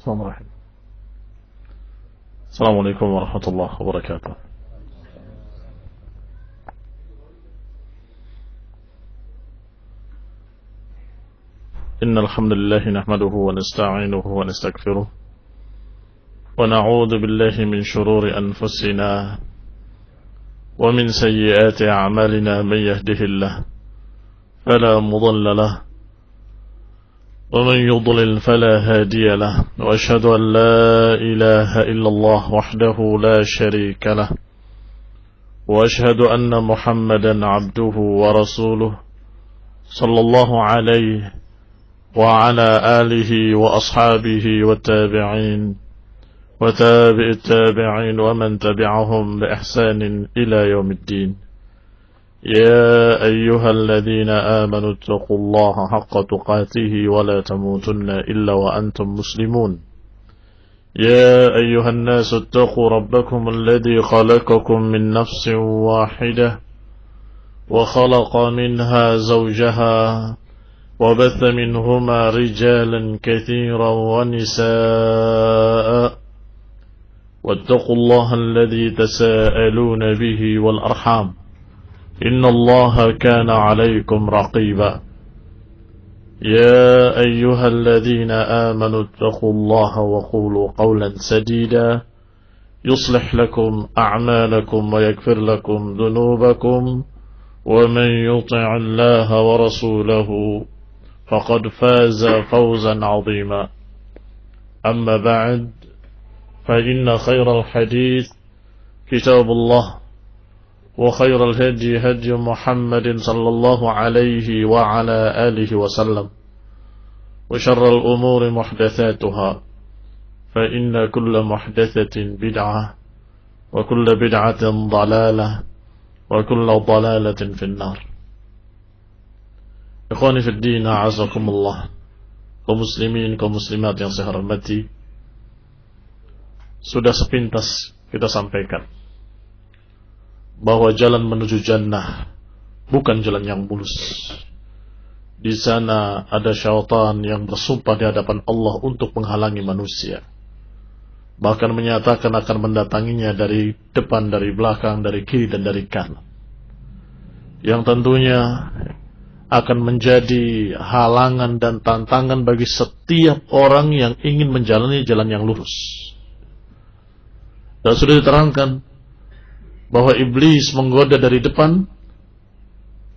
Assalamualaikum warahmatullahi wabarakatuh. Innal hamdalillah nahmaduhu wa nasta'inuhu wa nastaghfiruh wa na'udzu billahi min shururi anfusina wa min sayyiati a'malina man yahdihillahu fala mudilla lahu ومن يضلل فلا هادي له وأشهد أن لا إله إلا الله وحده لا شريك له وأشهد أن محمدا عبده ورسوله صلى الله عليه وعلى آله وأصحابه والتابعين وتابع التابعين ومن تبعهم بإحسان إلى يوم الدين. يا أيها الذين آمنوا اتقوا الله حق تقاته ولا تموتن إلا وأنتم مسلمون. يا أيها الناس اتقوا ربكم الذي خلقكم من نفس واحدة وخلق منها زوجها وبث منهما رجالا كثيرا ونساء واتقوا الله الذي تساءلون به والأرحام إن الله كان عليكم رقيبا. يا أيها الذين آمنوا اتقوا الله وقولوا قولا سديدا يصلح لكم أعمالكم ويغفر لكم ذنوبكم ومن يطع الله ورسوله فقد فاز فوزا عظيما. أما بعد فإن خير الحديث كتاب الله وخير الهدي هدي محمد صلى الله عليه وعلى آله وسلم وشر الأمور محدثاتها فإن كل محدثة بدعة وكل بدعة ضلالة وكل ضلالة في النار. إخواني في الدين أعزكم الله. kaum muslimin, kaum muslimat yang saya hormati, sudah sepintas kita sampaikan bahwa jalan menuju jannah bukan jalan yang mulus. Di sana ada syaitan yang bersumpah di hadapan Allah untuk menghalangi manusia. Bahkan menyatakan akan mendatanginya dari depan, dari belakang, dari kiri dan dari kanan. Yang tentunya akan menjadi halangan dan tantangan bagi setiap orang yang ingin menjalani jalan yang lurus. Dan sudah diterangkan bahwa iblis menggoda dari depan,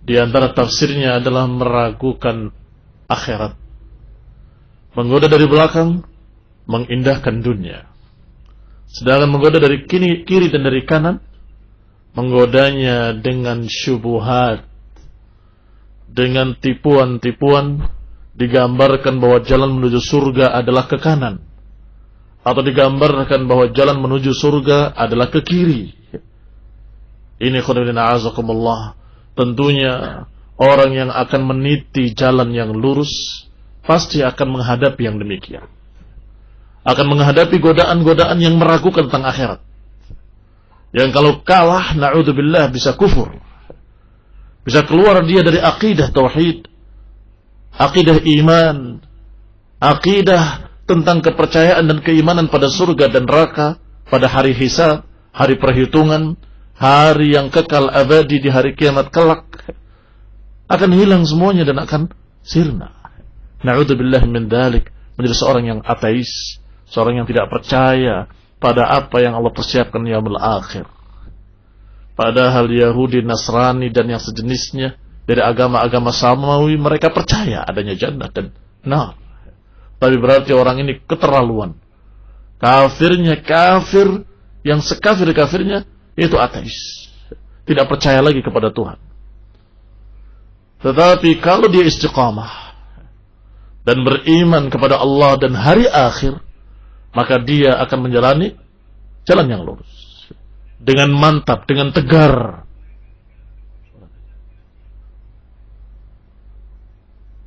di antara tafsirnya adalah meragukan akhirat. Menggoda dari belakang, mengindahkan dunia. Sedangkan menggoda dari kiri dan dari kanan, menggodanya dengan syubhat, dengan tipuan-tipuan, digambarkan bahwa jalan menuju surga adalah ke kanan, atau digambarkan bahwa jalan menuju surga adalah ke kiri. Ini khonibina azakumullah. Tentunya orang yang akan meniti jalan yang lurus pasti akan menghadapi yang demikian. Akan menghadapi godaan-godaan yang meragukan tentang akhirat. Yang kalau kalah, na'udzubillah, bisa kufur. Bisa keluar dia dari akidah tauhid, akidah iman, akidah tentang kepercayaan dan keimanan pada surga dan neraka, pada hari hisab, hari perhitungan, hari yang kekal abadi di hari kiamat kelak. Akan hilang semuanya dan akan sirna. Na'udzubillah min dzalik, menjadi seorang yang ateis, seorang yang tidak percaya pada apa yang Allah persiapkan yaumul akhir. Padahal Yahudi, Nasrani dan yang sejenisnya dari agama-agama samawi, mereka percaya adanya jannah dan nar. Tapi berarti orang ini keterlaluan. Kafirnya kafir yang sekafir-kafirnya itu ateis, tidak percaya lagi kepada Tuhan. Tetapi kalau dia istiqamah dan beriman kepada Allah dan hari akhir, maka dia akan menjalani jalan yang lurus dengan mantap, dengan tegar.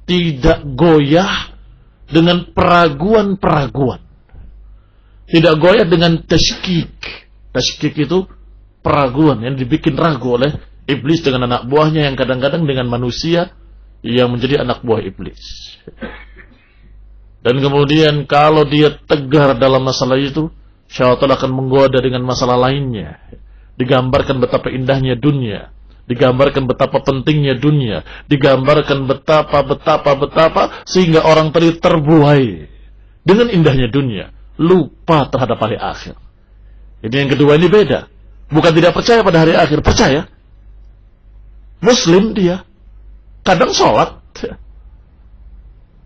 Tidak goyah dengan peraguan-peraguan. Tidak goyah dengan tasykik. Tasykik itu peraguan yang dibikin ragu oleh iblis dengan anak buahnya, yang kadang-kadang dengan manusia yang menjadi anak buah iblis. Dan kemudian kalau dia tegar dalam masalah itu, syaitan akan menggoda dengan masalah lainnya. Digambarkan betapa indahnya dunia, digambarkan betapa pentingnya dunia, digambarkan betapa sehingga orang tadi terbuai dengan indahnya dunia, lupa terhadap hari akhir. Ini yang kedua, ini beda. Bukan tidak percaya pada hari akhir, percaya. Muslim dia, kadang sholat,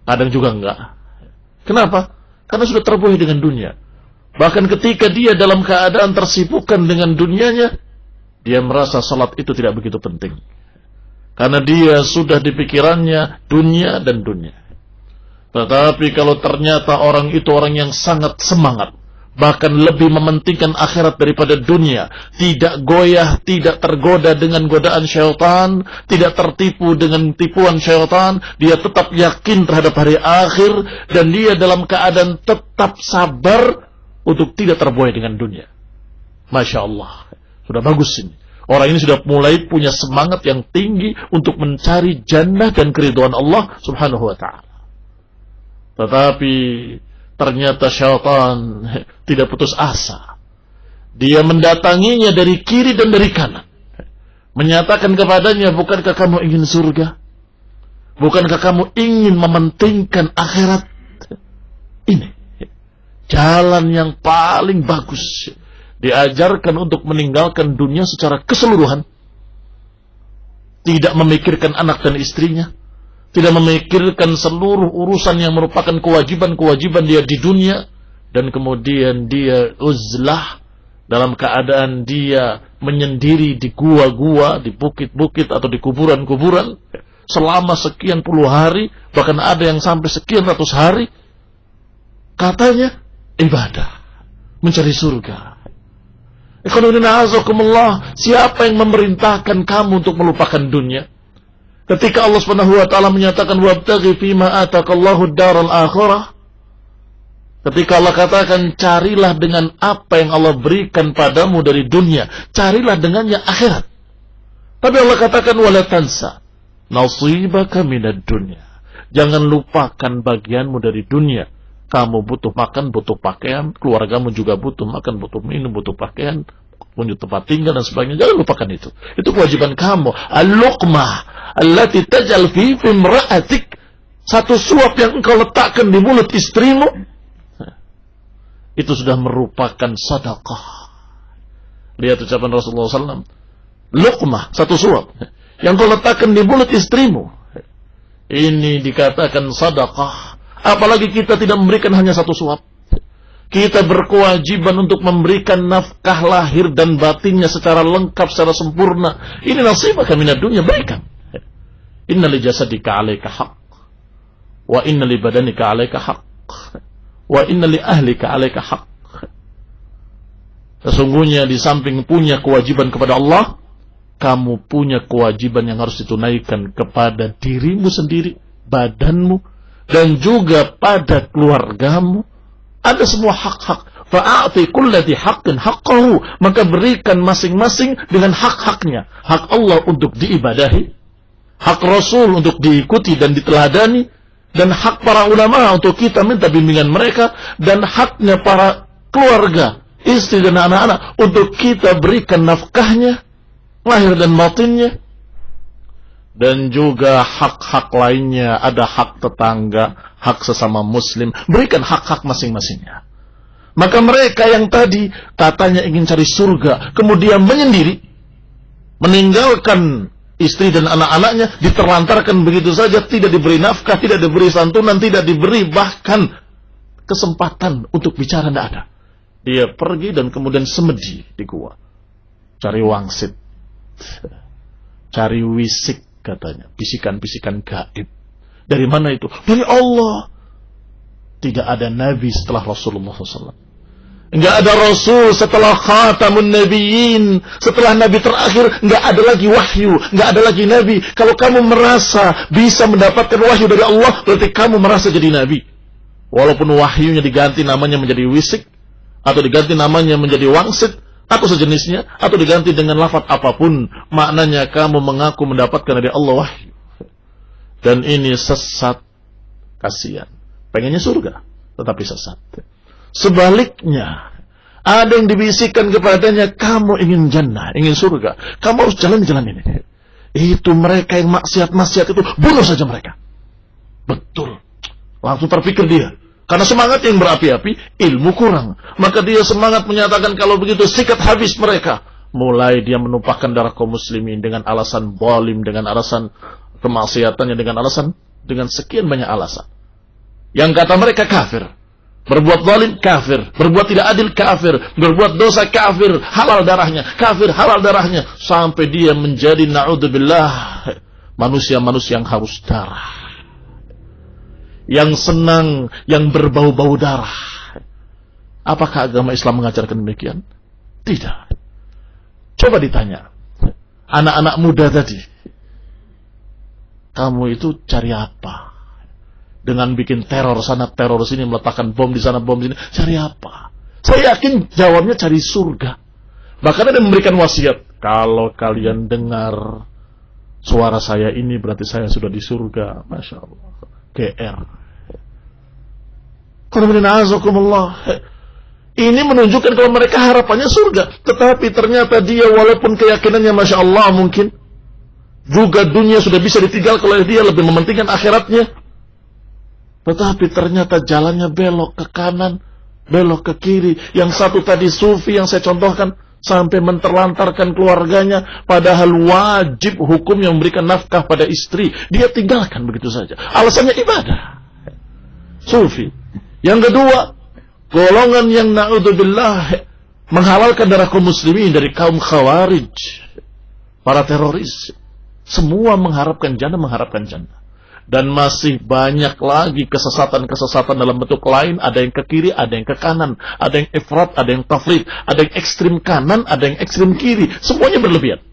kadang juga enggak. Kenapa? Karena sudah terbuai dengan dunia. Bahkan ketika dia dalam keadaan tersibukkan dengan dunianya, dia merasa salat itu tidak begitu penting. Karena dia sudah di pikirannya dunia dan dunia. Tetapi kalau ternyata orang itu orang yang sangat semangat, bahkan lebih mementingkan akhirat daripada dunia, tidak goyah, tidak tergoda dengan godaan syaitan, tidak tertipu dengan tipuan syaitan, dia tetap yakin terhadap hari akhir, dan dia dalam keadaan tetap sabar untuk tidak terbuai dengan dunia. Masya Allah, sudah bagus ini. Orang ini sudah mulai punya semangat yang tinggi untuk mencari jannah dan keridhaan Allah subhanahu wa ta'ala. Tetapi ternyata syaitan tidak putus asa. Dia mendatanginya dari kiri dan dari kanan, menyatakan kepadanya, bukankah kamu ingin surga? Bukankah kamu ingin mementingkan akhirat? Ini jalan yang paling bagus. Diajarkan untuk meninggalkan dunia secara keseluruhan. Tidak memikirkan anak dan istrinya, tidak memikirkan seluruh urusan yang merupakan kewajiban-kewajiban dia di dunia, dan kemudian dia uzlah dalam keadaan dia menyendiri di gua-gua, di bukit-bukit atau di kuburan-kuburan selama sekian puluh hari, bahkan ada yang sampai sekian ratus hari. Katanya ibadah, mencari surga. Siapa yang memerintahkan kamu untuk melupakan dunia? Ketika Allah Subhanahu wa taala menyatakan wabtaghi fima atakallahu daral akhirah, ketika Allah katakan carilah dengan apa yang Allah berikan padamu dari dunia, carilah dengannya akhirat. Tapi Allah katakan wala tansa nasibaka minad dunya. Jangan lupakan bagianmu dari dunia. Kamu butuh makan, butuh pakaian, keluargamu juga butuh makan, butuh minum, butuh pakaian, punya tempat tinggal dan sebagainya. Jangan lupakan itu. Itu kewajiban kamu. Al-luqmah allati taj'al fi imra'atik. Satu suap yang engkau letakkan di mulut istrimu, itu sudah merupakan sedekah. Lihat ucapan Rasulullah SAW. Luqmah, satu suap yang kau letakkan di mulut istrimu, ini dikatakan sedekah. Apalagi kita tidak memberikan hanya satu suap. Kita berkewajiban untuk memberikan nafkah lahir dan batinnya secara lengkap, secara sempurna. Ini nasibaka minad dunya, berikan. Inna li jasadika 'alaika haqq, wa inna li badanika 'alaika haqq, wa inna li ahlika 'alaika haqq. Sesungguhnya di samping punya kewajiban kepada Allah, kamu punya kewajiban yang harus ditunaikan kepada dirimu sendiri, badanmu, dan juga pada keluargamu. Ada semua hak-hak. Fa'ati kullati haqqin haqqahu. Maka berikan masing-masing dengan hak-haknya. Hak Allah untuk diibadahi, hak Rasul untuk diikuti dan diteladani, dan hak para ulama untuk kita minta bimbingan mereka, dan haknya para keluarga, istri dan anak-anak untuk kita berikan nafkahnya, lahir dan batinnya. Dan juga hak-hak lainnya, ada hak tetangga, hak sesama muslim, berikan hak-hak masing-masingnya. Maka mereka yang tadi katanya ingin cari surga, kemudian menyendiri, meninggalkan istri dan anak-anaknya, diterlantarkan begitu saja, tidak diberi nafkah, tidak diberi santunan, tidak diberi bahkan kesempatan untuk bicara, tidak ada. Dia pergi dan kemudian semedi di gua, cari wangsit, cari wisik, katanya, bisikan-bisikan gaib. Dari mana itu? Dari Allah. Tidak ada nabi setelah Rasulullah SAW. Enggak ada Rasul setelah khatamun nabiyyin. Setelah nabi terakhir, enggak ada lagi wahyu, enggak ada lagi nabi. Kalau kamu merasa bisa mendapatkan wahyu dari Allah, berarti kamu merasa jadi nabi. Walaupun wahyunya diganti namanya menjadi wisik, atau diganti namanya menjadi wangsit, atau sejenisnya, atau diganti dengan lafaz apapun, maknanya kamu mengaku mendapatkan dari Allah wahyu. Dan ini sesat, kasihan. pengennya surga, tetapi sesat. Sebaliknya, ada yang dibisikkan kepadanya, kamu ingin jannah, ingin surga, kamu harus jalan-jalan ini. Itu mereka yang maksiat-maksiat itu, bunuh saja mereka. Betul. Langsung terpikir dia. Karena semangat yang berapi-api, ilmu kurang. Maka dia semangat menyatakan kalau begitu sikat habis mereka. Mulai dia menumpahkan darah kaum muslimin dengan alasan zalim, dengan alasan kemaksiatannya, dengan sekian banyak alasan. Yang kata mereka kafir. Berbuat zalim kafir, berbuat tidak adil kafir, berbuat dosa kafir, halal darahnya, kafir halal darahnya, sampai dia menjadi na'udzubillah manusia-manusia yang haus darah. Yang senang, yang berbau-bau darah. Apakah agama Islam mengajarkan demikian? Tidak. Coba ditanya anak-anak muda tadi, kamu itu cari apa? Dengan bikin teror sana, teror sini, meletakkan bom di sana, bom di sini, cari apa? Saya yakin jawabnya cari surga. Bahkan ada yang memberikan wasiat, kalau kalian dengar suara saya ini berarti saya sudah di surga. Masya Allah. GR. Ini menunjukkan kalau mereka harapannya surga. Tetapi ternyata dia walaupun keyakinannya Masya Allah mungkin, juga dunia sudah bisa ditinggal kalau dia lebih mementingkan akhiratnya. Tetapi ternyata jalannya belok ke kanan, belok ke kiri. Yang satu tadi sufi yang saya contohkan, sampai menterlantarkan keluarganya, padahal wajib hukum yang memberikan nafkah pada istri, dia tinggalkan begitu saja. Alasannya ibadah. Sufi. Yang kedua, golongan yang na'udzubillah menghalalkan darah kaum muslimin dari kaum khawarij, para teroris. Semua mengharapkan jannah. Dan masih banyak lagi kesesatan-kesesatan dalam bentuk lain. Ada yang ke kiri, ada yang ke kanan. Ada yang ifrat, ada yang tafrid. Ada yang ekstrim kanan, ada yang ekstrim kiri. Semuanya berlebihan.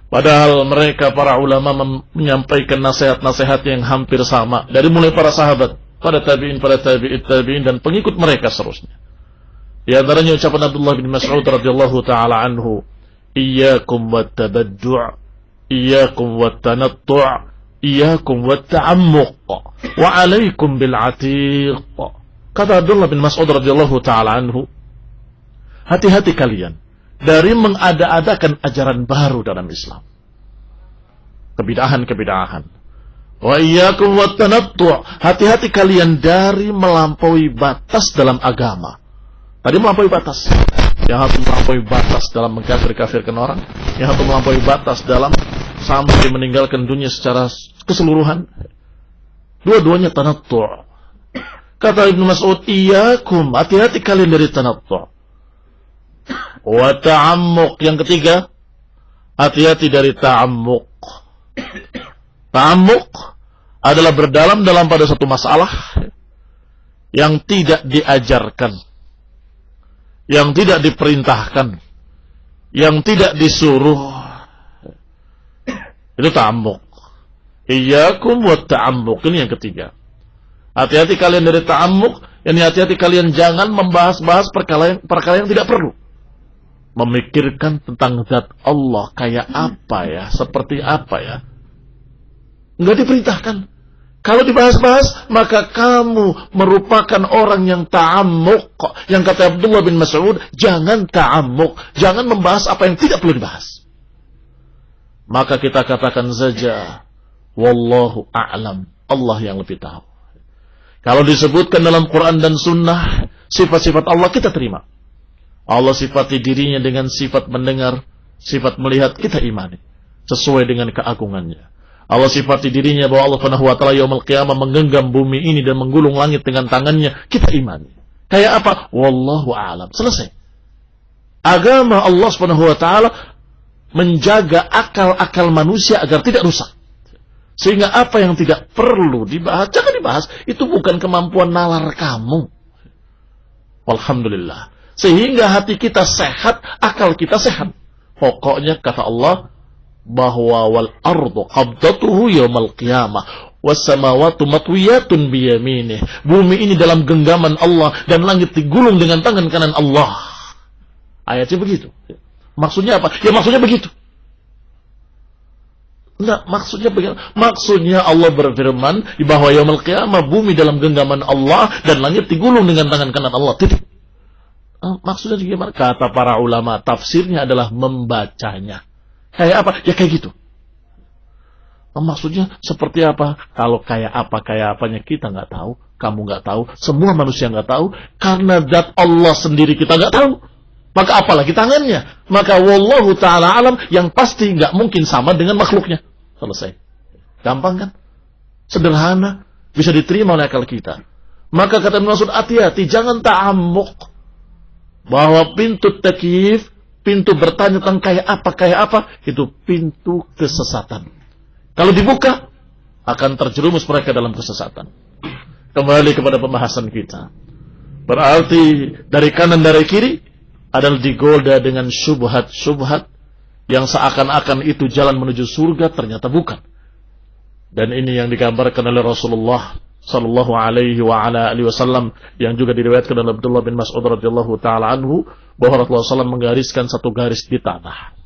Padahal mereka, para ulama, menyampaikan nasihat-nasihat yang hampir sama. Dari mulai para sahabat, para tabi'in, dan pengikut mereka seterusnya. Di antaranya ucapan Abdullah bin Mas'ud radhiyallahu ta'ala anhu, Iyyakum wat-tabaddu', iyyakum wat-tanattu', Iyyakum wat-ta'ammuq wa 'alaikum bil 'atiq. Kata Abdullah bin Mas'ud radhiyallahu taala anhu, hati-hati kalian dari mengada-adakan ajaran baru dalam Islam. Kebid'ahan. Wa iyyakum wat-tanattu', hati-hati kalian dari melampaui batas dalam agama. Tadi melampaui batas. Yang satu melampaui batas dalam mengkafir-kafirkan orang, yang satu melampaui batas dalam sampai meninggalkan dunia secara keseluruhan. Dua-duanya tanattu'. Kata Ibnu Mas'ud, iyyakum, hati-hati kalian dari tanattu'. Wa ta'ammuq, yang ketiga, hati-hati dari ta'ammuq. Ta'ammuq adalah berdalam-dalam pada satu masalah yang tidak diajarkan, yang tidak diperintahkan, yang tidak disuruh. Itu ta'ammuq. Iyyakum wa ta'ammuq. Ini yang ketiga. Hati-hati kalian dari ta'ammuq. Yani hati-hati kalian jangan membahas-bahas perkara yang tidak perlu. Memikirkan tentang zat Allah kayak apa ya, seperti apa ya. Enggak diperintahkan. Kalau dibahas-bahas, maka kamu merupakan orang yang ta'ammuq. Yang kata Abdullah bin Mas'ud, jangan ta'ammuq. Jangan membahas apa yang tidak perlu dibahas. Maka kita katakan saja, wallahu a'lam, Allah yang lebih tahu. Kalau disebutkan dalam Quran dan Sunnah, sifat-sifat Allah kita terima. Allah sifati dirinya dengan sifat mendengar, sifat melihat, kita imani. Sesuai dengan keagungannya. Allah sifati dirinya bahwa Allah Subhanahu wa ta'ala yaumul qiyamah menggenggam bumi ini dan menggulung langit dengan tangannya, kita imani. Kayak apa? Wallahu a'lam. Selesai. Agama Allah Subhanahu wa ta'ala menjaga akal-akal manusia agar tidak rusak. Sehingga apa yang tidak perlu dibahas, jangan dibahas. Itu bukan kemampuan nalar kamu. Alhamdulillah. Sehingga hati kita sehat, akal kita sehat. Pokoknya kata Allah, bahwa wal ardu qabdatuhu yaumal qiyamah was samawati matwiyatun biyaminih. Bumi ini dalam genggaman Allah dan langit digulung dengan tangan kanan Allah. Ayatnya begitu. Maksudnya apa? Ya maksudnya begitu. Enggak, maksudnya bagaimana? Maksudnya Allah berfirman di bahwa yaumul qiyamah bumi dalam genggaman Allah dan langit digulung dengan tangan kanan Allah. Titik. Maksudnya bagaimana? Kata para ulama, tafsirnya adalah membacanya. Kayak apa? Ya kayak gitu. Maksudnya seperti apa? Kalau kayak apanya kita nggak tahu, kamu nggak tahu, semua manusia nggak tahu, karena zat Allah sendiri kita nggak tahu. Maka apalagi tangannya? Maka wallahu ta'ala alam, yang pasti nggak mungkin sama dengan makhluknya. Selesai. Gampang kan? Sederhana, bisa diterima oleh akal kita. Maka kata Ibnu Mas'ud, hati-hati, jangan ta'ammuk bahwa pintu takyif, pintu bertanya tentang kayak apa, itu pintu kesesatan. Kalau dibuka, akan terjerumus mereka dalam kesesatan. Kembali kepada pembahasan kita. Berarti dari kanan dari kiri adalah digoda dengan syubhat-syubhat yang seakan-akan itu jalan menuju surga, ternyata bukan. Dan ini yang digambarkan oleh Rasulullah sallallahu alaihi wa ala alihi wasallam, yang juga diriwayatkan oleh Abdullah bin Mas'ud radhiyallahu taala anhu, bahwa Rasulullah SAW menggariskan satu garis di tanah.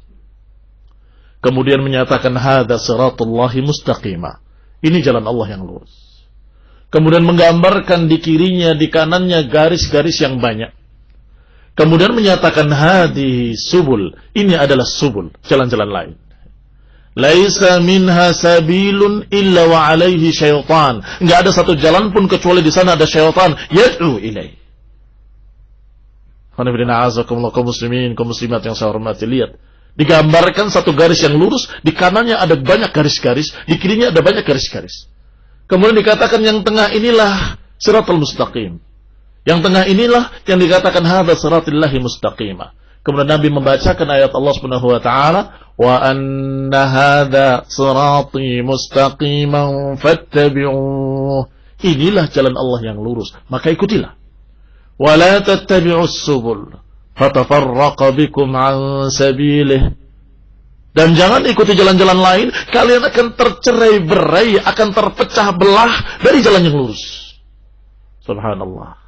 Kemudian menyatakan hadza siratullahi mustaqimah. Ini jalan Allah yang lurus. Kemudian menggambarkan di kirinya, di kanannya garis-garis yang banyak. Kemudian menyatakan hadhihi subul. Ini adalah subul, jalan-jalan lain. Laisa minha sabilun illa wa alaihi syaitan. Enggak ada satu jalan pun kecuali di sana ada syaitan yad'u ilaihi. Kaum muslimin, kaum muslimat yang saya hormati, lihat. Digambarkan satu garis yang lurus, di kanannya ada banyak garis-garis, di kirinya ada banyak garis-garis. Kemudian dikatakan yang tengah inilah siratal mustaqim. Yang tengah inilah yang dikatakan hadza siratillahi mustaqimah. Kemudian Nabi membacakan ayat Allah Subhanahu wa taala, wa anna hadza sirati mustaqiman fattabi'uh. Inilah jalan Allah yang lurus, maka ikutilah. Wa la tattabi'us subul fatafarraqa bikum an sabilih. Dan jangan ikuti jalan-jalan lain, kalian akan tercerai-berai, akan terpecah belah dari jalan yang lurus. Subhanallah.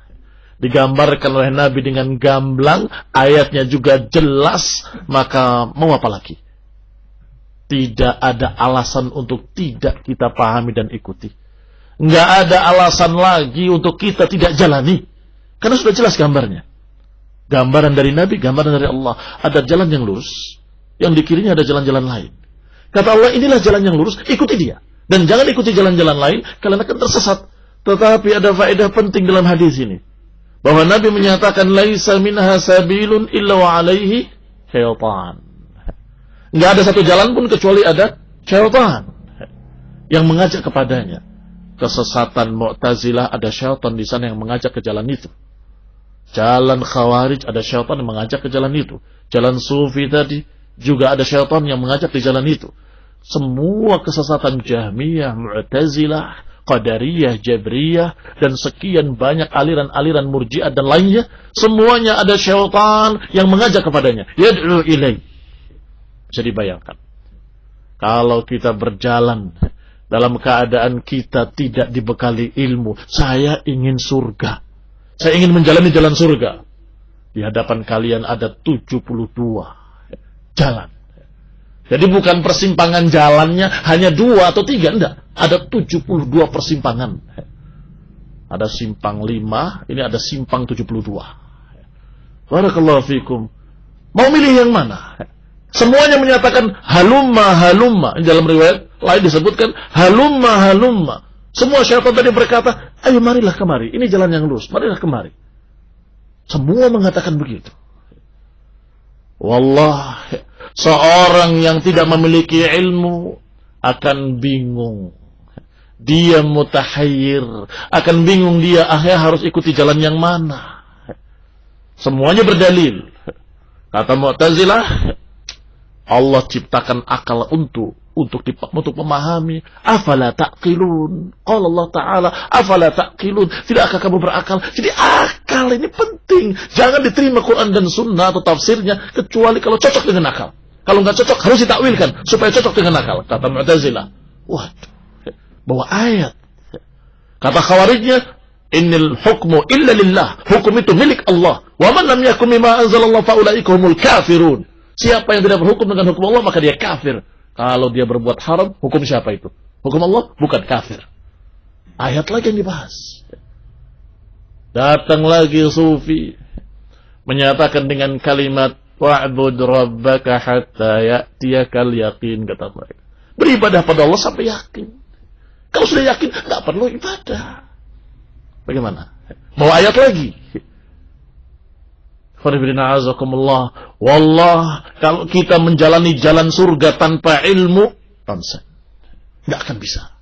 Digambarkan oleh Nabi dengan gamblang, ayatnya juga jelas, maka mau apa lagi? Tidak ada alasan untuk tidak kita pahami dan ikuti. Nggak ada alasan lagi untuk kita tidak jalani. Karena sudah jelas gambarnya. Gambaran dari Nabi, gambaran dari Allah. Ada jalan yang lurus, yang di kirinya ada jalan-jalan lain. Kata Allah, inilah jalan yang lurus, ikuti dia. Dan jangan ikuti jalan-jalan lain, kalian akan tersesat. Tetapi ada faedah penting dalam hadis ini. Bahwa Nabi menyatakan laisa minha sabilun illa wa alaihi syaitan. Enggak ada satu jalan pun kecuali ada syaitan yang mengajak kepadanya. Kesesatan Mu'tazilah, ada syaitan di sana yang mengajak ke jalan itu. Jalan Khawarij, ada syaitan yang mengajak ke jalan itu. Jalan Sufi tadi juga ada syaitan yang mengajak di jalan itu. Semua kesesatan Jahmiyah, Mu'tazilah, Qadariyah, Jabriyah, dan sekian banyak aliran-aliran Murji'ah dan lainnya, semuanya ada syaitan yang mengajak kepadanya. Yad'u ilai. Bisa dibayangkan. Kalau kita berjalan dalam keadaan kita tidak dibekali ilmu, saya ingin surga, saya ingin menjalani jalan surga. Di hadapan kalian ada 72 jalan. Jadi bukan persimpangan jalannya hanya 2 atau 3, enggak. Ada 72 persimpangan. Ada simpang 5, ini ada simpang 72. Barakallahu fikum. Mau milih yang mana? Semuanya menyatakan halumma halumma. Dalam riwayat lain disebutkan halumma halumma. Semua syaitan tadi berkata, ayo marilah kemari. Ini jalan yang lurus, marilah kemari. Semua mengatakan begitu. Wallah, seorang yang tidak memiliki ilmu akan bingung. Dia mutahayyir, akan bingung dia harus ikuti jalan yang mana. Semuanya berdalil. Kata Mu'tazilah, Allah ciptakan akal untuk memahami. Afala ta'qilun. Qala Allah Ta'ala, afala ta'qilun. Tidakkah kamu berakal? Jadi akal ini penting. Jangan diterima Quran dan Sunnah atau tafsirnya kecuali kalau cocok dengan akal. Kalau nggak cocok harus ditakwilkan supaya cocok dengan akal. Kata Mu'tazilah. Waduh, bawa ayat. Kata Khawarijnya, innal hukmu illa lillah. Hukum itu milik Allah. Wa man lam yakum bima anzalallahu fa ulaika humul kafirun. Siapa yang tidak berhukum dengan hukum Allah maka dia kafir. Kalau dia berbuat haram, hukum siapa itu? Hukum Allah, bukan kafir. Ayat lagi yang dibahas. Datang lagi sufi menyatakan dengan kalimat wa'bud rabbaka hatta ya'tiyakal yaqin, kata mereka. Beribadah pada Allah sampai yakin. Kalau sudah yakin, nggak perlu ibadah. Bagaimana? Mau ayat lagi. Wallah, kalau kita menjalani jalan surga tanpa ilmu, nggak akan bisa.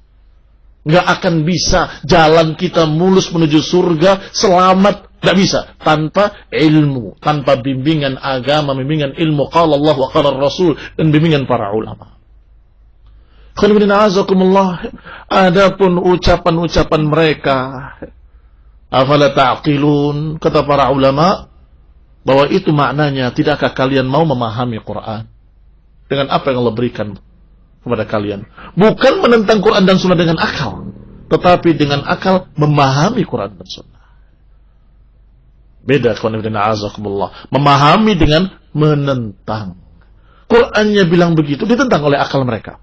Nggak akan bisa jalan kita mulus menuju surga selamat, nggak bisa tanpa ilmu, tanpa bimbingan agama, bimbingan ilmu qala Allah wa qala Rasul, dan bimbingan para ulama. Adapun ucapan-ucapan mereka, afala ta'qilun, kata para ulama, bahwa itu maknanya, tidakkah kalian mau memahami Quran dengan apa yang Allah berikan kepada kalian? Bukan menentang Quran dan Sunnah dengan akal, tetapi dengan akal memahami Quran dan Sunnah. Beda memahami dengan menentang. Qurannya bilang begitu, ditentang oleh akal mereka.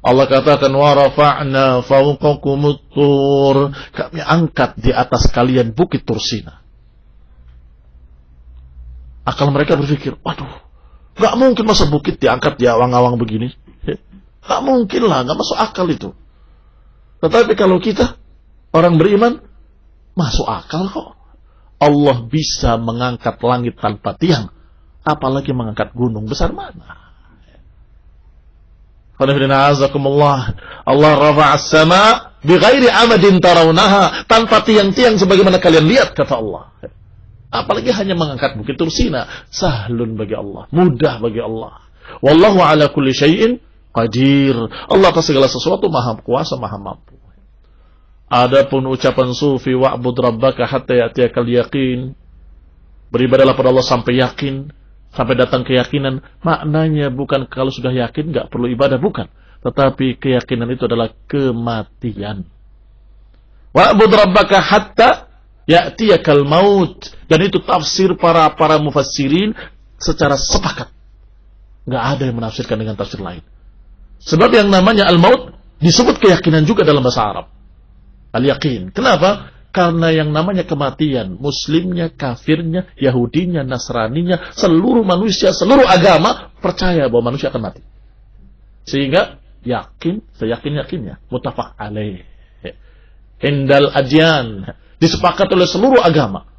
Allah katakan wa rafa'na fawqakumut tur, kami angkat di atas kalian bukit Tursina. Akal mereka berpikir, waduh, gak mungkin masa bukit diangkat di awang-awang begini. Gak mungkin lah, gak masuk akal itu. Tetapi kalau kita, orang beriman, masuk akal kok. Allah bisa mengangkat langit tanpa tiang, apalagi mengangkat gunung besar mana. Allah rafa'as sama bighairi amadin tarawnaha, tanpa tiang-tiang sebagaimana kalian lihat, kata Allah. Apalagi hanya mengangkat bukit Tursina, sahlun bagi Allah, mudah bagi Allah. Wallahu ala kulli syai'in qadir. Allah atas segala sesuatu maha kuasa, maha mampu. Adapun ucapan sufi wa'bud rabbaka hatta ya'tiyakal yaqin, beribadahlah pada Allah sampai yakin, sampai datang keyakinan, maknanya bukan kalau sudah yakin enggak perlu ibadah, bukan, tetapi keyakinan itu adalah kematian. Wa'bud rabbaka hatta ya'tiyakal maut, dan itu tafsir para mufassirin secara sepakat. Enggak ada yang menafsirkan dengan tafsir lain. Sebab yang namanya al-maut disebut keyakinan juga dalam bahasa Arab. Al-yaqin. Kenapa? Karena yang namanya kematian, muslimnya, kafirnya, yahudinya, nasraninya, seluruh manusia, seluruh agama percaya bahwa manusia akan mati. Sehingga yakin, seyakin-yakinnya, muttafaq alaih. Indal adyan, disepakati oleh seluruh agama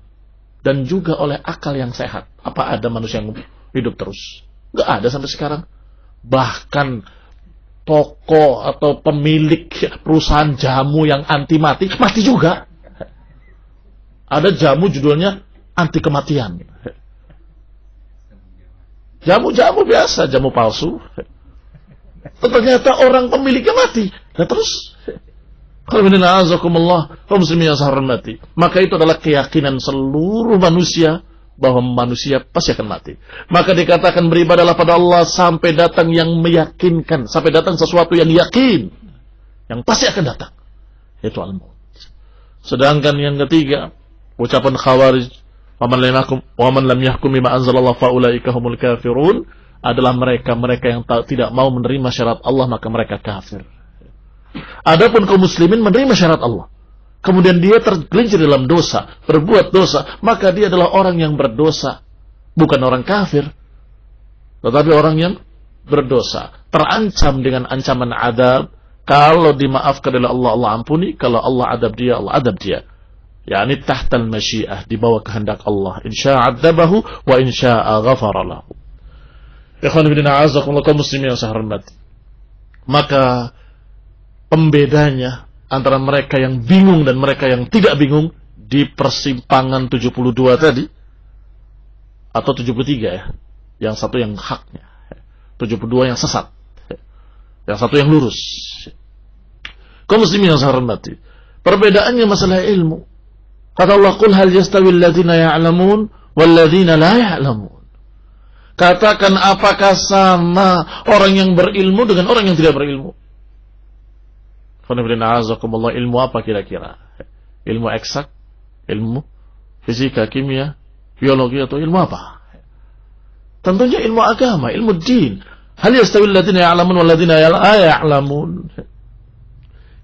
dan juga oleh akal yang sehat. Apa ada manusia yang hidup terus? Nggak ada sampai sekarang. Bahkan toko atau pemilik perusahaan jamu yang anti mati, mati juga. Ada jamu judulnya anti kematian. Jamu-jamu biasa, jamu palsu. Ternyata orang pemiliknya mati. Nah terus, maka itu adalah keyakinan seluruh manusia bahwa manusia pasti akan mati. Maka dikatakan beribadahlah pada Allah sampai datang yang meyakinkan, sampai datang sesuatu yang yakin, yang pasti akan datang, yaitu al-maut. Sedangkan yang ketiga, ucapan khawarij, waman lam yahkum bima anzalallahu faulaika humul kafirun, adalah mereka yang tidak mau menerima syarat Allah, maka mereka kafir. Adapun kaum muslimin menerima syarat Allah, kemudian dia tergelincir dalam dosa, berbuat dosa, maka dia adalah orang yang berdosa, bukan orang kafir, tetapi orang yang berdosa, terancam dengan ancaman adab. Kalau dimaafkan oleh Allah, Allah ampuni. Kalau Allah adab dia, Allah adab dia. Yani tahtal masyiah, di bawah kehendak Allah. Insya'a adabahu wa insya'a ghafara lahu. Ikhwan fillah, a'azzakumullah, kaum muslimin yang saya hormati. Maka pembedanya antara mereka yang bingung dan mereka yang tidak bingung di persimpangan 72 tadi, atau 73 ya, yang satu yang haknya, 72 yang sesat, yang satu yang lurus. Kaum muslimin yang saya hormati, perbedaannya masalah ilmu. Kata Allah, qul hal yastawi alladhina ya'lamun wal ladzina la ya'lamun. Katakan, apakah sama orang yang berilmu dengan orang yang tidak berilmu? Ilmu apa kira-kira? Ilmu eksak, ilmu fisika, kimia, biologi, atau ilmu apa? Tentunya ilmu agama, ilmu din. Hal yastawil ladzina ya'lamun wal ladzina la ya'lamun.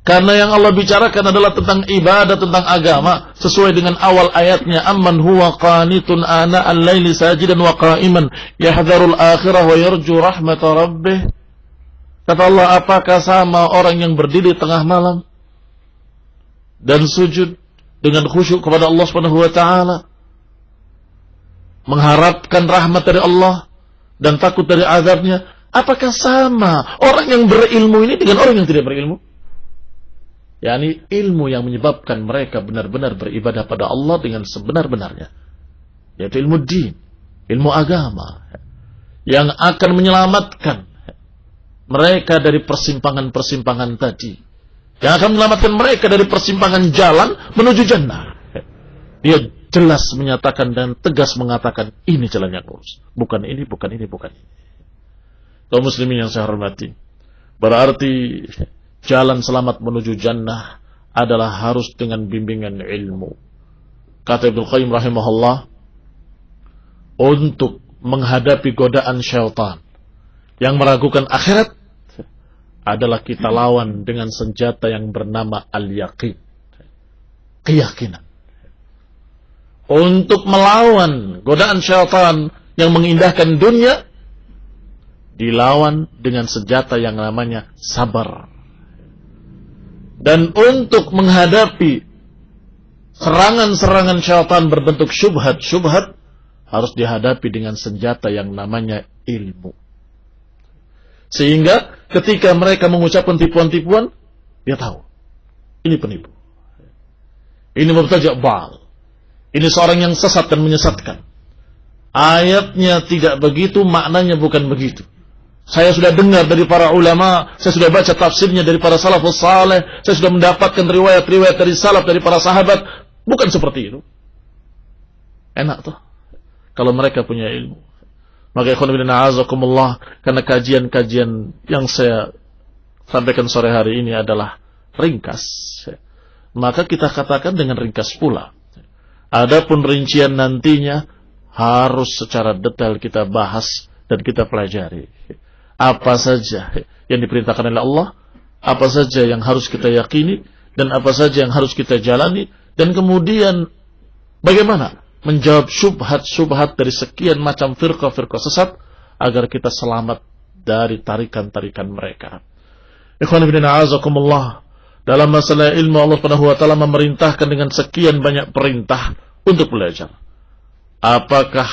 Karena yang Allah bicarakan adalah tentang ibadah, tentang agama, sesuai dengan awal ayatnya, amman huwa qanitun ana al-laili sajidan wa qa'iman yahdharul akhirah wa yarju rahmata rabbih. Kata Allah, apakah sama orang yang berdiri tengah malam dan sujud dengan khusyuk kepada Allah Subhanahu wa taala, mengharapkan rahmat dari Allah dan takut dari azabnya, apakah sama orang yang berilmu ini dengan orang yang tidak berilmu? yakni ilmu yang menyebabkan mereka benar-benar beribadah pada Allah dengan sebenar-benarnya, yaitu ilmu din, ilmu agama, yang akan menyelamatkan mereka dari persimpangan-persimpangan tadi, yang akan menyelamatkan mereka dari persimpangan jalan menuju jannah. Dia jelas menyatakan dan tegas mengatakan, ini jalan yang lurus, bukan ini, bukan ini, bukan ini. Kaum muslimin yang saya hormati, berarti jalan selamat menuju jannah adalah harus dengan bimbingan ilmu. Kata Ibnu Qayyim rahimahullah, untuk menghadapi godaan syaitan yang meragukan akhirat adalah kita lawan dengan senjata yang bernama al-yaqin, keyakinan. Untuk melawan godaan syaitan yang mengindahkan dunia, dilawan dengan senjata yang namanya sabar. Dan untuk menghadapi serangan-serangan syaitan berbentuk syubhat-syubhat, harus dihadapi dengan senjata yang namanya ilmu. Sehingga ketika mereka mengucapkan tipuan-tipuan, dia tahu, ini penipu, ini mubtadi' ba'al, ini seorang yang sesat dan menyesatkan. Ayatnya tidak begitu, maknanya bukan begitu. Saya sudah dengar dari para ulama, saya sudah baca tafsirnya dari para salafus saleh, saya sudah mendapatkan riwayat-riwayat dari salaf, dari para sahabat. Bukan seperti itu. Enak tuh kalau mereka punya ilmu. Maka ikhwan fillah a'azakumullah, karena kajian-kajian yang saya sampaikan sore hari ini adalah ringkas, maka kita katakan dengan ringkas pula. Adapun rincian nantinya harus secara detail kita bahas dan kita pelajari. Apa saja yang diperintahkan oleh Allah, apa saja yang harus kita yakini, dan apa saja yang harus kita jalani, dan kemudian bagaimana menjawab syubhat-syubhat dari sekian macam firqah-firqah sesat agar kita selamat dari tarikan-tarikan mereka. Ikhwan fillah a'azakumullah, dalam masalah ilmu Allah Subhanahu wa taala memerintahkan dengan sekian banyak perintah untuk belajar. Apakah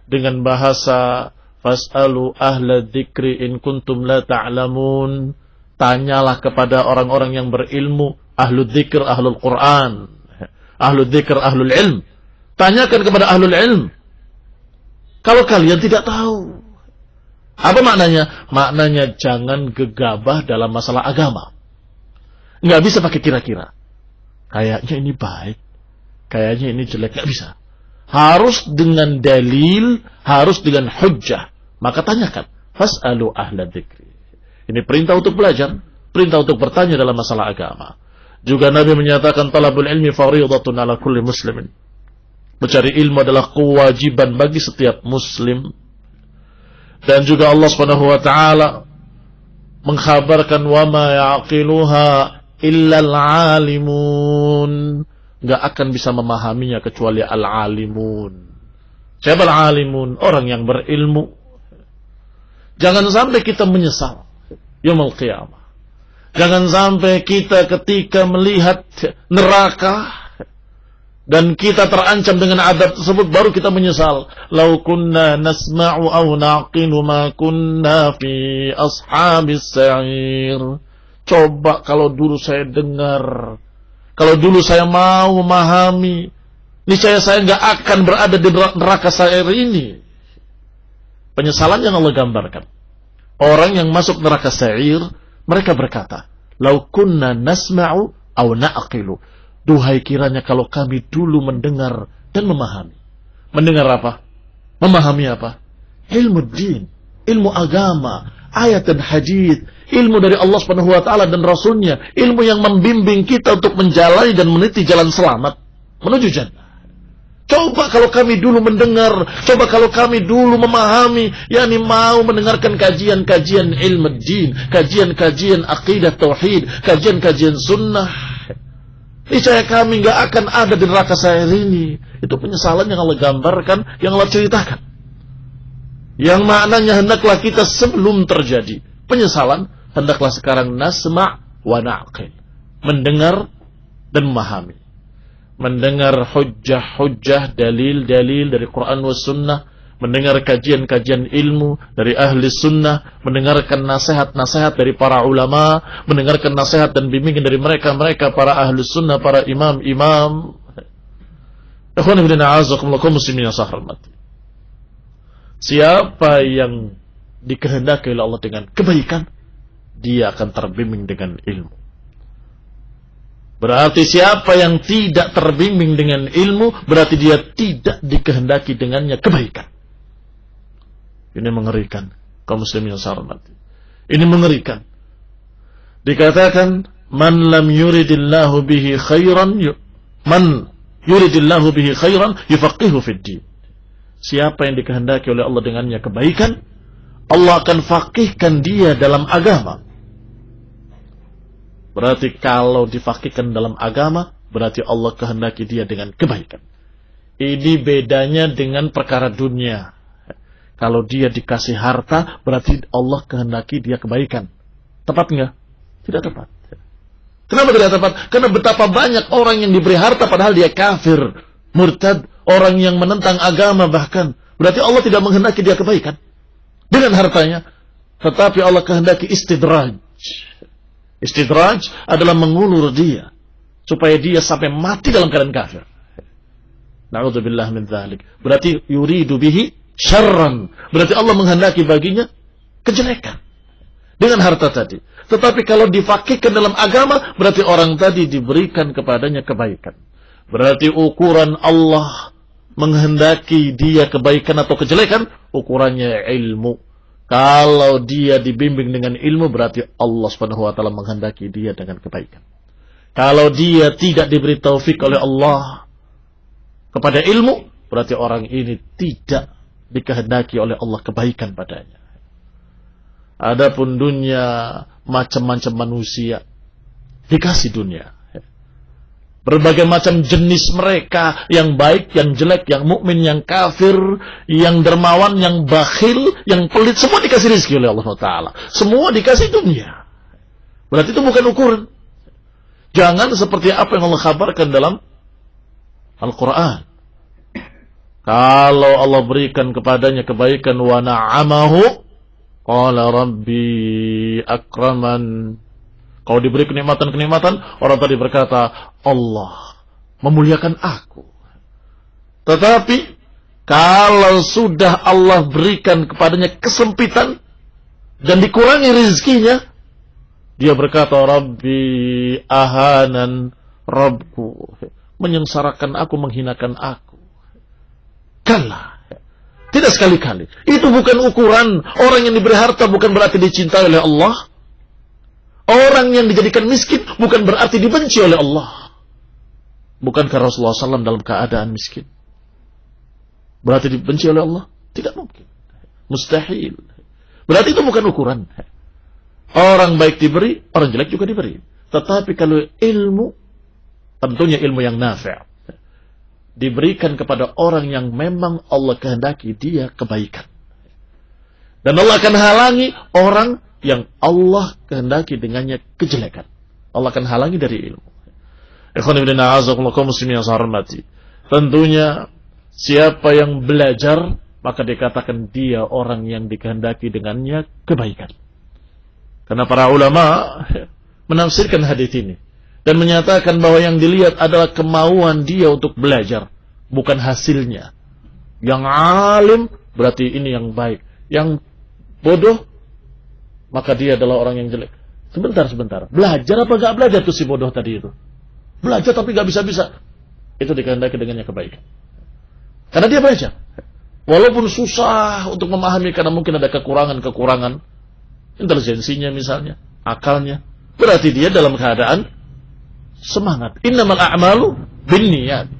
dengan bahasa fas'alu ahla dzikri in kuntum la ta'lamun, tanyalah kepada orang-orang yang berilmu, ahlu dzikr, ahlul Quran, ahlu dzikr, ahlul ilm. Tanyakan kepada ahlul ilm kalau kalian tidak tahu. Apa maknanya? Maknanya jangan gegabah dalam masalah agama. Nggak bisa pakai kira-kira. Kayaknya ini baik, kayaknya ini jelek, nggak bisa. Harus dengan dalil, harus dengan hujjah. Maka tanyakan, fas'alu ahla dzikri. Ini perintah untuk belajar, perintah untuk bertanya dalam masalah agama. Juga Nabi menyatakan talabul ilmi fardhatun ala kulli muslimin. Mencari ilmu adalah kewajiban bagi setiap muslim. Dan juga Allah Subhanahu wa taala mengkhabarkan wa ma ya'qiluha illa al-alimun. Enggak akan bisa memahaminya kecuali al-alimun. Siapa al-alimun? Orang yang berilmu. Jangan sampai kita menyesal yaumul qiyamah. Jangan sampai kita ketika melihat neraka dan kita terancam dengan adab tersebut baru kita menyesal. Lau kunna nasma'u aw naqilu ma kunna fi ashabis sa'ir. Coba kalau dulu saya dengar, kalau dulu saya mau memahami, niscaya saya nggak akan berada di neraka sa'ir ini. Penyesalan yang Allah gambarkan. Orang yang masuk neraka sa'ir, mereka berkata, lau kunna nasma'u aw naqilu. Duhai kiranya kalau kami dulu mendengar dan memahami. Mendengar apa? Memahami apa? Ilmu din, ilmu agama, ayat dan hadits, ilmu dari Allah Subhanahu wa taala dan Rasulnya, ilmu yang membimbing kita untuk menjalani dan meniti jalan selamat menuju jannah. Coba kalau kami dulu mendengar, coba kalau kami dulu memahami, yakni mau mendengarkan kajian-kajian ilmu din, kajian-kajian akidah tauhid, kajian-kajian sunnah. Niscaya kami nggak akan ada di neraka saat ini. Itu penyesalan yang Allah gambarkan, yang Allah ceritakan. Yang maknanya hendaklah kita sebelum terjadi penyesalan, hendaklah sekarang nasma' wa na'qil. Mendengar dan memahami. Mendengar hujjah-hujjah, dalil-dalil dari Quran wa sunnah, mendengar kajian-kajian ilmu dari ahli sunnah, mendengarkan nasihat-nasihat dari para ulama, mendengarkan nasihat dan bimbingan dari mereka-mereka para ahli sunnah, para imam-imam. Ikhwan ibn a'azakumullah muslimin yang saya hormati. Siapa yang dikehendaki oleh Allah dengan kebaikan, dia akan terbimbing dengan ilmu. Berarti siapa yang tidak terbimbing dengan ilmu, berarti dia tidak dikehendaki dengannya kebaikan. Ini mengerikan, kaum muslimin yang saya hormati. Ini mengerikan. Dikatakan, man lam yuridillahu bihi khairan, man yuridillahu bihi khairan yufaqihu fid din. Siapa yang dikehendaki oleh Allah dengannya kebaikan, Allah akan faqihkan dia dalam agama. Berarti kalau difaqihkan dalam agama, berarti Allah kehendaki dia dengan kebaikan. Ini bedanya dengan perkara dunia. Kalau dia dikasih harta, berarti Allah kehendaki dia kebaikan. Tepat enggak? Tidak tepat. Kenapa tidak tepat? Karena betapa banyak orang yang diberi harta padahal dia kafir, murtad, orang yang menentang agama bahkan. Berarti Allah tidak menghendaki dia kebaikan dengan hartanya. Tetapi Allah kehendaki istidraj. Istidraj adalah mengulur dia supaya dia sampai mati dalam keadaan kafir. Na'udzubillah min dzalik. Berarti yuridu bihi syarran. Berarti Allah menghendaki baginya kejelekan dengan harta tadi. Tetapi kalau difaqihkan dalam agama, berarti orang tadi diberikan kepadanya kebaikan. Berarti ukuran Allah menghendaki dia kebaikan atau kejelekan, ukurannya ilmu. Kalau dia dibimbing dengan ilmu, berarti Allah Subhanahu wa taala menghendaki dia dengan kebaikan. Kalau dia tidak diberi taufik oleh Allah kepada ilmu, berarti orang ini tidak dikehendaki oleh Allah kebaikan padanya. Adapun dunia, macam-macam manusia dikasih dunia. Berbagai macam jenis mereka, yang baik, yang jelek, yang mukmin, yang kafir, yang dermawan, yang bakhil, yang pelit, semua dikasih rezeki oleh Allah Taala. Semua dikasih dunia. Berarti itu bukan ukuran. Jangan seperti apa yang Allah kabarkan dalam Al-Quran. Kalau Allah berikan kepadanya kebaikan, wa na'amahu, qala rabbi akraman. Kalau diberi kenikmatan-kenikmatan, orang tadi berkata, Allah memuliakan aku. Tetapi, kalau sudah Allah berikan kepadanya kesempitan, dan dikurangi rezekinya, dia berkata, Rabbi ahanan, Rabbku menyengsarakan aku, menghinakan aku. Kalah. Tidak sekali-kali. Itu bukan ukuran. Orang yang diberi harta bukan berarti dicintai oleh Allah. Orang yang dijadikan miskin bukan berarti dibenci oleh Allah. Bukankah Rasulullah SAW dalam keadaan miskin berarti dibenci oleh Allah? Tidak mungkin. Mustahil. Berarti itu bukan ukuran. Orang baik diberi, orang jelek juga diberi. Tetapi kalau ilmu, tentunya ilmu yang nafi', diberikan kepada orang yang memang Allah kehendaki dia kebaikan. Dan Allah akan halangi orang yang Allah kehendaki dengannya kejelekan. Allah akan halangi dari ilmu. Ikhwan ibn a'azakumullah kaum muslimin yang saya hormati. Tentunya siapa yang belajar, maka dikatakan dia orang yang dikehendaki dengannya kebaikan. Karena para ulama menafsirkan hadis ini dan menyatakan bahwa yang dilihat adalah kemauan dia untuk belajar, bukan hasilnya. Yang alim berarti ini yang baik. Yang bodoh, maka dia adalah orang yang jelek. Sebentar. Belajar apa gak belajar tuh si bodoh tadi itu? Belajar tapi gak bisa-bisa. Itu dikehendaki dengannya kebaikan. Karena dia belajar. Walaupun susah untuk memahami karena mungkin ada kekurangan-kekurangan. Intelijensinya misalnya, akalnya. Berarti dia dalam keadaan semangat. Innamal a'malu binniyat.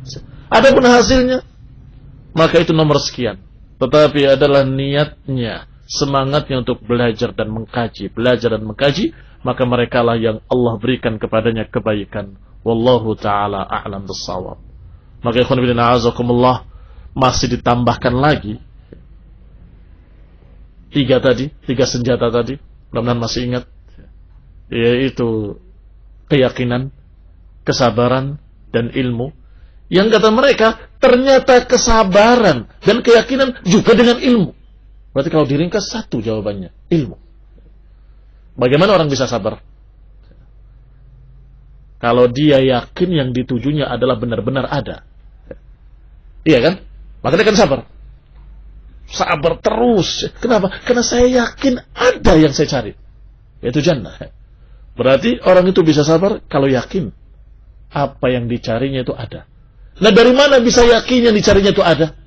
Adapun hasilnya maka itu nomor sekian. Tetapi adalah niatnya, semangatnya untuk belajar dan mengkaji, maka mereka lah yang Allah berikan kepadanya kebaikan. Wallahu ta'ala a'lam bissawab. Maka ikhwan fillah a'azakumullah, masih ditambahkan lagi tiga senjata tadi, mudah-mudahan masih ingat, yaitu keyakinan, kesabaran, dan ilmu. Yang kata mereka, ternyata kesabaran dan keyakinan juga dengan ilmu. Berarti kalau diringkas satu jawabannya, ilmu. Bagaimana orang bisa sabar? Kalau dia yakin yang ditujunya adalah benar-benar ada. Iya kan? Maka dia akan sabar. Sabar terus. Kenapa? Karena saya yakin ada yang saya cari, yaitu jannah. Berarti orang itu bisa sabar kalau yakin apa yang dicarinya itu ada. Nah, dari mana bisa yakin yang dicarinya itu ada?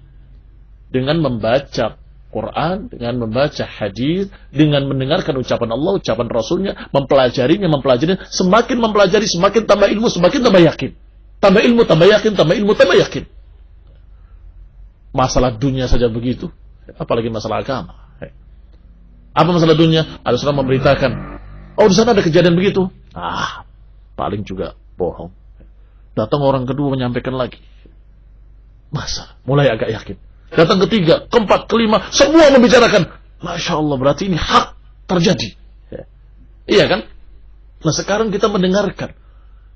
Dengan membaca Quran, dengan membaca hadis, dengan mendengarkan ucapan Allah, ucapan Rasulnya, mempelajarinya. Semakin mempelajari, semakin tambah ilmu, semakin tambah yakin. Tambah ilmu, tambah yakin, tambah ilmu, tambah yakin. Masalah dunia saja begitu, apalagi masalah agama. Apa masalah dunia? Ada seorang memberitakan, oh di sana ada kejadian begitu. Paling juga bohong. Datang orang kedua menyampaikan lagi. Masa? Mulai agak yakin. Datang ketiga, keempat, kelima, semua membicarakan. Masya Allah, berarti ini hak terjadi. Iya kan? Nah sekarang kita mendengarkan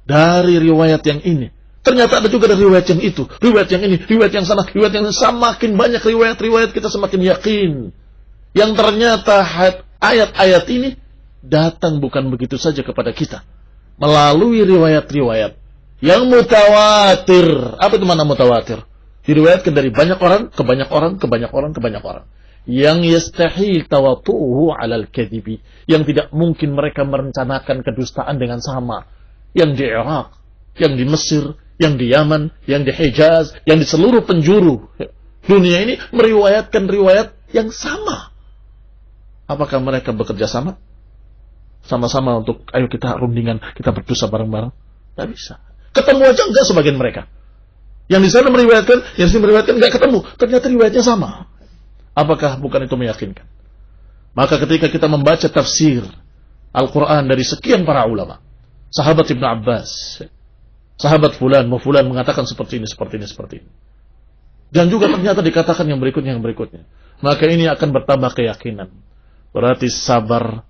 dari riwayat yang ini. Ternyata ada juga dari riwayat yang itu, riwayat yang ini, riwayat yang sana, riwayat yang semakin banyak riwayat-riwayat kita semakin yakin. Yang ternyata ayat-ayat ini datang bukan begitu saja kepada kita. Melalui riwayat-riwayat yang mutawatir. Apa itu makna mutawatir? Diriwayatkan dari banyak orang, ke banyak orang. Yang yastahil tawatu'uhu alal kadhibi. Yang tidak mungkin mereka merencanakan kedustaan dengan sama. Yang di Irak, yang di Mesir, yang di Yaman, yang di Hijaz, yang di seluruh penjuru dunia ini meriwayatkan riwayat yang sama. Apakah mereka bekerja sama? Sama-sama untuk, ayo kita rundingan, kita berdosa bareng-bareng? Tidak bisa. Ketemu aja enggak sebagian mereka. Yang di sana meriwayatkan, yang di sini meriwayatkan, enggak ketemu. Ternyata riwayatnya sama. Apakah bukan itu meyakinkan? Maka ketika kita membaca tafsir Al-Quran dari sekian para ulama, sahabat Ibn Abbas, sahabat fulan mengatakan seperti ini. Dan juga ternyata dikatakan yang berikutnya. Maka ini akan bertambah keyakinan. Berarti sabar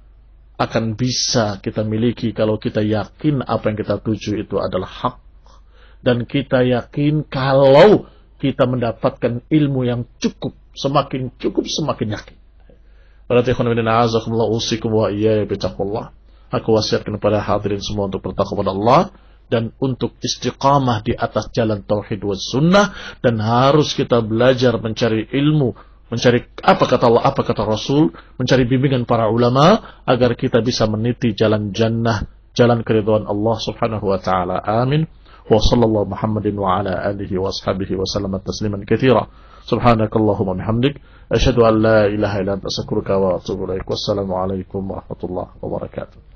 akan bisa kita miliki kalau kita yakin apa yang kita tuju itu adalah hak. Dan kita yakin kalau kita mendapatkan ilmu yang cukup, semakin yakin. Berarti usikum wa iyaya bittaqwallah. Aku wasiatkan kepada hadirin semua untuk bertakwa kepada Allah dan untuk istiqamah di atas jalan tauhid was sunnah, dan harus kita belajar mencari ilmu, mencari apa kata Allah, apa kata Rasul, mencari bimbingan para ulama agar kita bisa meniti jalan jannah, jalan keridhaan Allah Subhanahu wa taala. Amin. Wa sallallahu Muhammadin wa ala alihi wa ashabihi wa sallama tasliman katsira. Subhanakallahumma bihamdik asyhadu an la ilaha illa anta astaghfiruka wa atubu ilaik. Wassalamu alaikum warahmatullahi wabarakatuh.